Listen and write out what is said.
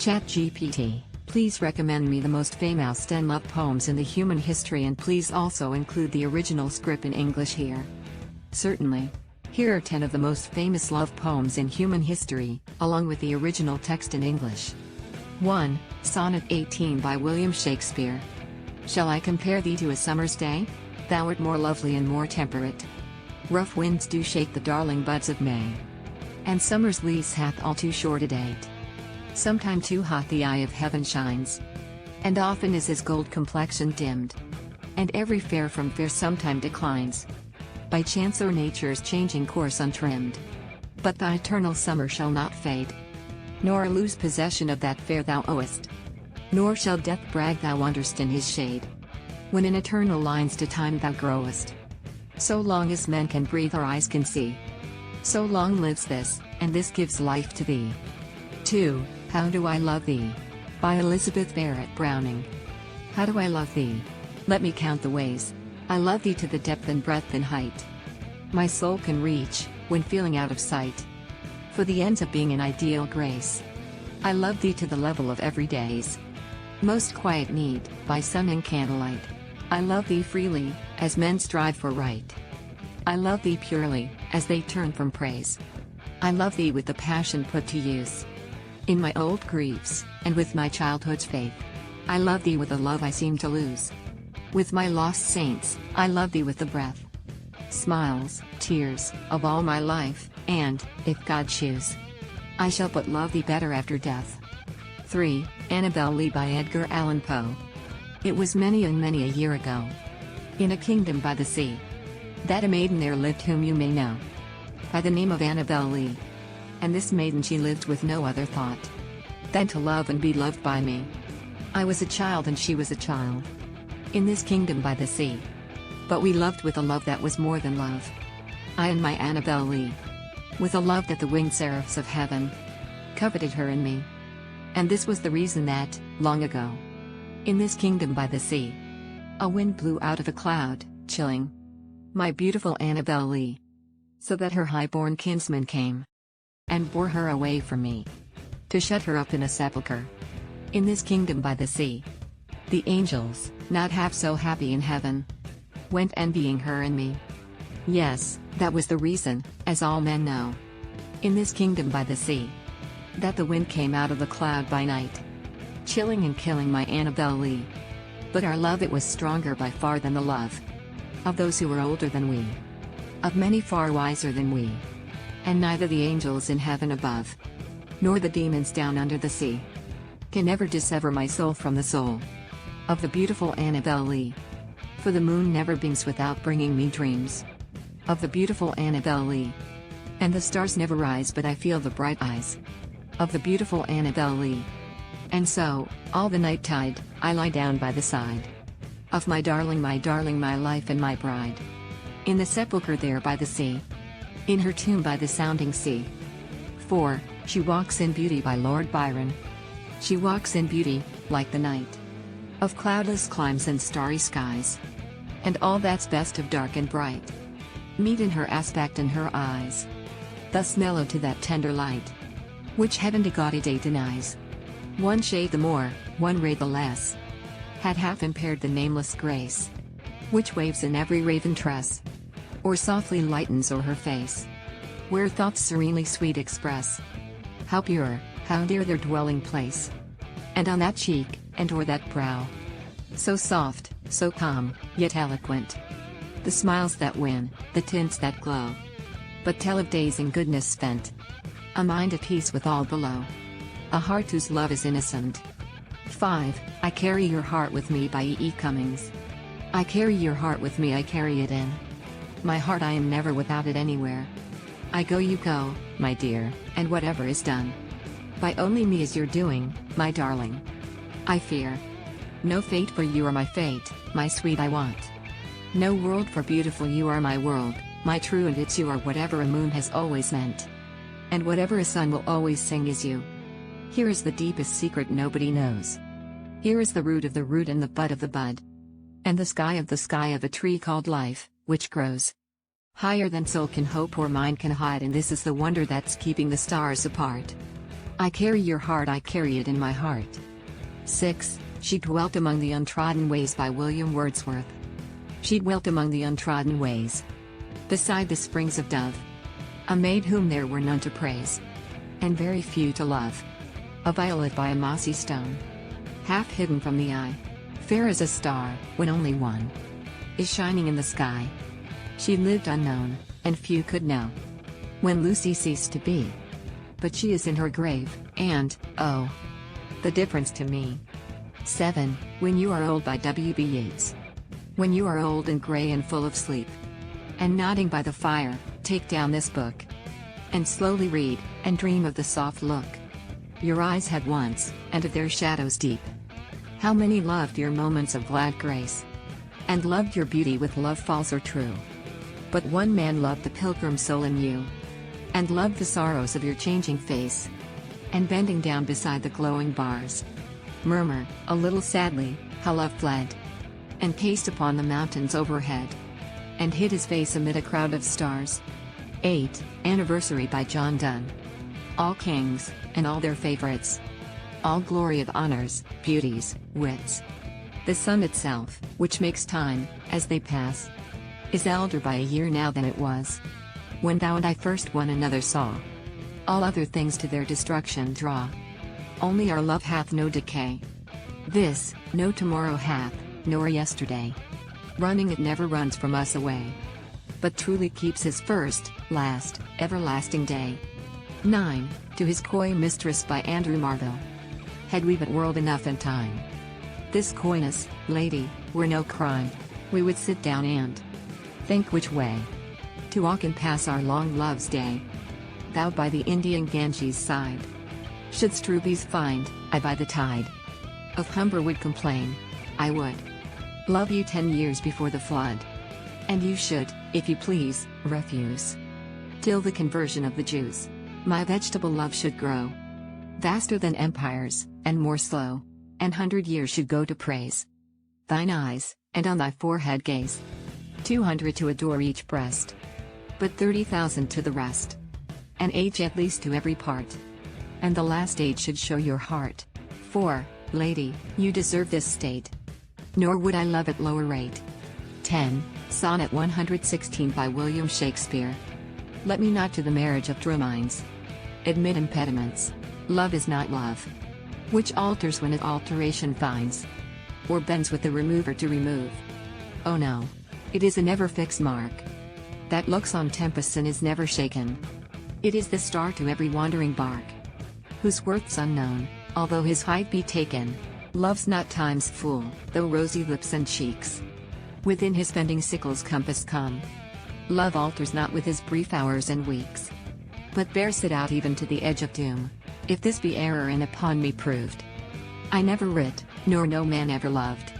ChatGPT, please recommend me the most famous 10 love poems in the human history, and please also include the original script in English here. Certainly. Here are 10 of the most famous love poems in human history, along with the original text in English. 1. Sonnet 18 by William Shakespeare. Shall I compare thee to a summer's day? Thou art more lovely and more temperate. Rough winds do shake the darling buds of May, and summer's lease hath all too short a date. Sometime too hot the eye of heaven shines, and often is his gold complexion dimmed, and every fair from fair sometime declines, by chance or nature's changing course untrimmed. But thy eternal summer shall not fade, nor lose possession of that fair thou owest, nor shall death brag thou wanderst in his shade, when in eternal lines to time thou growest. So long as men can breathe or eyes can see, so long lives this, and this gives life to thee. 2. How Do I Love Thee? By Elizabeth Barrett Browning. How do I love thee? Let me count the ways I love thee to the depth and breadth and height my soul can reach, when feeling out of sight, for the ends of being an ideal grace. I love thee to the level of everyday's most quiet need, by sun and candlelight. I love thee freely, as men strive for right. I love thee purely, as they turn from praise. I love thee with the passion put to use in my old griefs, and with my childhood's faith. I love thee with a love I seem to lose. With my lost saints, I love thee with the breath, smiles, tears, of all my life, and, if God choose, I shall but love thee better after death. 3. Annabel Lee by Edgar Allan Poe. It was many and many a year ago, in a kingdom by the sea, that a maiden there lived whom you may know by the name of Annabel Lee. And this maiden she lived with no other thought than to love and be loved by me. I was a child and she was a child, in this kingdom by the sea, but we loved with a love that was more than love. I and my Annabel Lee, with a love that the winged seraphs of heaven coveted her and me. And this was the reason that, long ago, in this kingdom by the sea, a wind blew out of a cloud, chilling my beautiful Annabel Lee, so that her high-born kinsman came and bore her away from me, to shut her up in a sepulchre. In this kingdom by the sea, the angels, not half so happy in heaven, went envying her and me. Yes, that was the reason, as all men know, in this kingdom by the sea, that the wind came out of the cloud by night, chilling and killing my Annabel Lee. But our love, it was stronger by far than the love of those who were older than we, of many far wiser than we. And neither the angels in heaven above, nor the demons down under the sea, can ever dissever my soul from the soul of the beautiful Annabel Lee. For the moon never beams without bringing me dreams of the beautiful Annabel Lee, and the stars never rise but I feel the bright eyes of the beautiful Annabel Lee. And so, all the night tide, I lie down by the side of my darling, my life and my bride, in the sepulchre there by the sea, in her tomb by the sounding sea. 4. She Walks in Beauty by Lord Byron. She walks in beauty, like the night of cloudless climes and starry skies, and all that's best of dark and bright meet in her aspect and her eyes, thus mellow to that tender light which heaven to gaudy day denies. One shade the more, one ray the less, had half impaired the nameless grace which waves in every raven tress, or softly lightens o'er her face, where thoughts serenely sweet express how pure, how dear their dwelling place. And on that cheek, and o'er that brow, so soft, so calm, yet eloquent, the smiles that win, the tints that glow, but tell of days in goodness spent, a mind at peace with all below, a heart whose love is innocent. 5. I Carry Your Heart With Me by E. Cummings. I carry your heart with me, I carry it in my heart, I am never without it anywhere. I go, you go, my dear, and whatever is done by only me is your doing, my darling. I fear no fate, for you are my fate, my sweet I want. No world, for beautiful you are my world, my true, and it's you are whatever a moon has always meant, and whatever a sun will always sing is you. Here is the deepest secret nobody knows. Here is the root of the root and the bud of the bud, and the sky of a tree called life, which grows higher than soul can hope or mind can hide, and this is the wonder that's keeping the stars apart. I carry your heart, I carry it in my heart. 6. She dwelt among the untrodden ways by William Wordsworth. She dwelt among the untrodden ways, beside the springs of Dove. A maid whom there were none to praise, and very few to love. A violet by a mossy stone, half hidden from the eye, fair as a star, when only one is shining in the sky. She lived unknown, and few could know when Lucy ceased to be. But she is in her grave, and, oh, the difference to me. 7. When You Are Old by W.B. Yeats. When you are old and gray and full of sleep, and nodding by the fire, take down this book, and slowly read, and dream of the soft look your eyes had once, and of their shadows deep. How many loved your moments of glad grace, and loved your beauty with love false or true. But one man loved the pilgrim soul in you, and loved the sorrows of your changing face, and bending down beside the glowing bars, murmur, a little sadly, how love fled, and paced upon the mountains overhead, and hid his face amid a crowd of stars. 8. Anniversary by John Donne. All kings, and all their favorites, all glory of honors, beauties, wits. The sun itself, which makes time, as they pass, is elder by a year now than it was when thou and I first one another saw. All other things to their destruction draw, only our love hath no decay. This, no tomorrow hath, nor yesterday. Running it never runs from us away, but truly keeps his first, last, everlasting day. 9. To His Coy Mistress by Andrew Marvell. Had we but world enough and time, this coyness, lady, were no crime. We would sit down and think which way to walk and pass our long love's day. Thou by the Indian Ganges side shouldst rubies find, I by the tide of Humber would complain. I would love you 10 years before the flood, and you should, if you please, refuse till the conversion of the Jews. My vegetable love should grow vaster than empires, and more slow, and 100 years should go to praise thine eyes, and on thy forehead gaze. 200 to adore each breast, but 30,000 to the rest. An age at least to every part, and the last age should show your heart. 4. Lady, you deserve this state, nor would I love at lower rate. 10. Sonnet 116 by William Shakespeare. Let me not to the marriage of Dromines admit impediments. Love is not love, which alters when it alteration finds, or bends with the remover to remove. Oh no, it is a never fixed mark, that looks on tempests and is never shaken. It is the star to every wandering bark, whose worth's unknown, although his height be taken. Love's not time's fool, though rosy lips and cheeks within his bending sickle's compass come. Love alters not with his brief hours and weeks, but bears it out even to the edge of doom. If this be error and upon me proved, I never writ, nor no man ever loved.